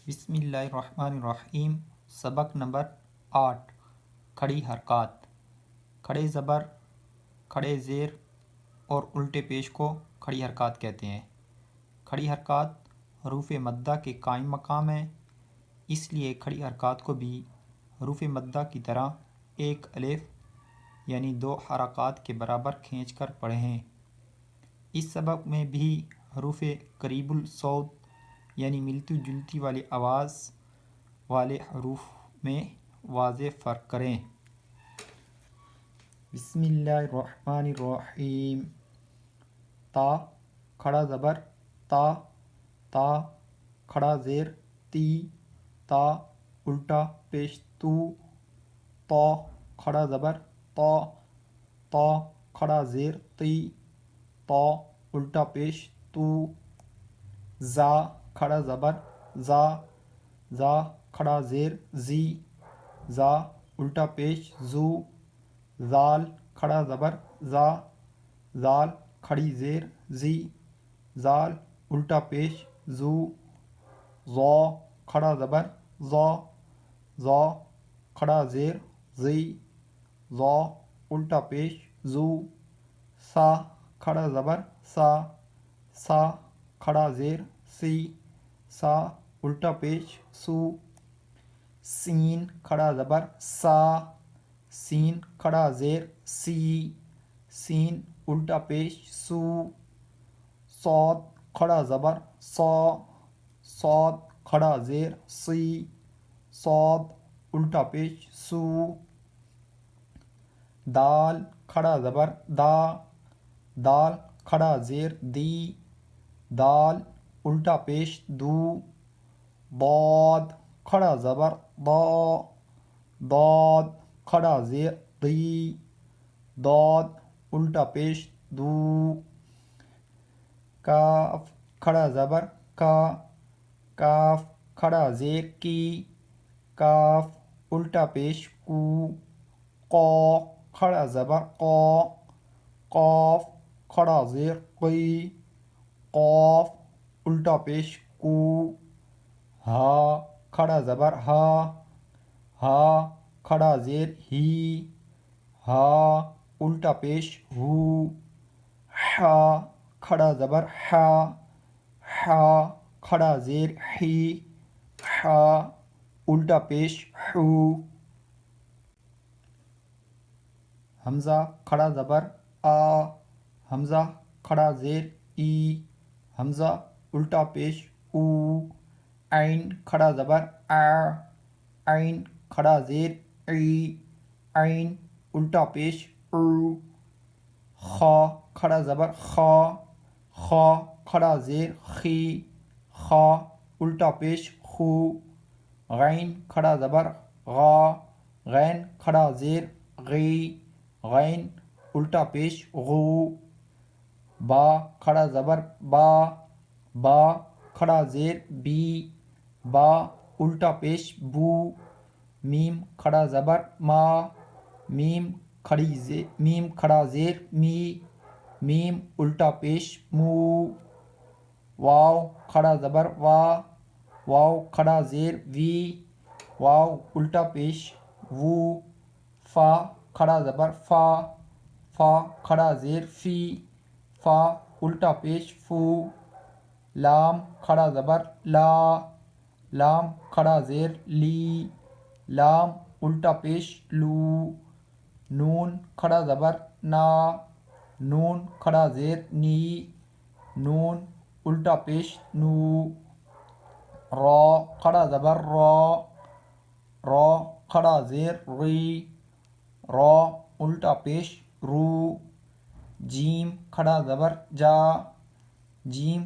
بسم اللہ الرحمن الرحیم۔ سبق نمبر 8، کھڑی حرکات۔ کھڑے زبر، کھڑے زیر اور الٹے پیش کو کھڑی حرکات کہتے ہیں۔ کھڑی حرکات حروف مدہ کے قائم مقام ہیں، اس لیے کھڑی حرکات کو بھی حروف مدہ کی طرح ایک الف یعنی 2 حرکات کے برابر کھینچ کر پڑھیں۔ اس سبق میں بھی حروف قریب الصوت یعنی ملتی جلتی والی آواز والے حروف میں واضح فرق کریں۔ بسم اللہ الرحمن الرحیم۔ تا کھڑا زبر تا، تا کھڑا زیر تی، تا الٹا پیش تو، تا کھڑا زبر تا، تا کھڑا زیر تی، تا الٹا پیش تو، زا کھڑا زبر زا، زا کھڑا زیر زی، زا الٹا پیش زو، زال کھڑا زبر زا، زال کھڑی زیر زی، زال الٹا پیش زو، زا کھڑا زبر زا، زا کھڑا زیر زی، زا الٹا پیش زو، سا کھڑا زبر سا، سا کھڑا زیر سی، سا الٹا پیش سو، سین کھڑا زبر سا، سین کھڑا زیر سی، سین الٹا پیش سو، صاد کھڑا زبر سا، صاد کھڑا زیر سی، صاد الٹا پیش سو، دال کھڑا زبر دا، دال کھڑا زیر دی، دال الٹا پیش دو، ضاد کھڑا زبر دا، ضاد کھڑا زیر دی، ضاد الٹا پیش دو، کاف کھڑا زبر کا، کاف کھڑا زیر کی، کاف الٹا پیش کو، قا کھڑا زبر قا، قاف کھڑا زیر قی، قاف الٹا پیش کو، ہا کھڑا زبر ہا، ہا کھڑا زیر ہی، ہا الٹا پیش ہو، حا کھڑا زبر حا، حا کھڑا زیر حی، حا الٹا پیش حو، حمزہ کھڑا زبر آ، حمزہ کھڑا زیر ای، حمزہ الٹا پیش او، عین کھڑا زبر آ، عین کھڑا زیر ای، عین الٹا پیش او، خا کھڑا زبر خا، خا کھڑا زیر خی، خا الٹا پیش خو، غین کھڑا زبر غا، غین کھڑا زیر غی، غین الٹا پیش غو، با کھڑا زبر با، با کھڑا زیر بی، با الٹا پیش بو، میم کھڑا زبر ما، میم کھڑا زیر می، میم الٹا پیش مو، واو کھڑا زبر وا، واو کھڑا زیر وی، واو الٹا پیش وو، فا کھڑا زبر فا، فا کھڑا زیر فی، فا الٹا پیش فو، لام کھڑا زبر لا، لام کھڑا زیر لی، لام الٹا پیش لو، نون کھڑا زبر نا، نون کھڑا زیر نی، نون الٹا پیش نو، را کھڑا زبر را، را کھڑا زیر ری، را الٹا پیش رو، جیم کھڑا زبر جا، جیم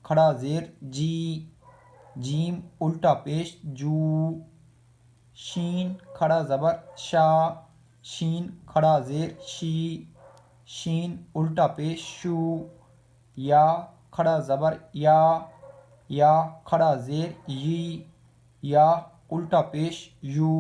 کھڑا زیر جی، جیم الٹا پیش جو، شین کھڑا زبر شا، شین کھڑا زیر شی، شین الٹا پیش شو، یا کھڑا زبر یا، یا کھڑا زیر یی، یا الٹا پیش یو،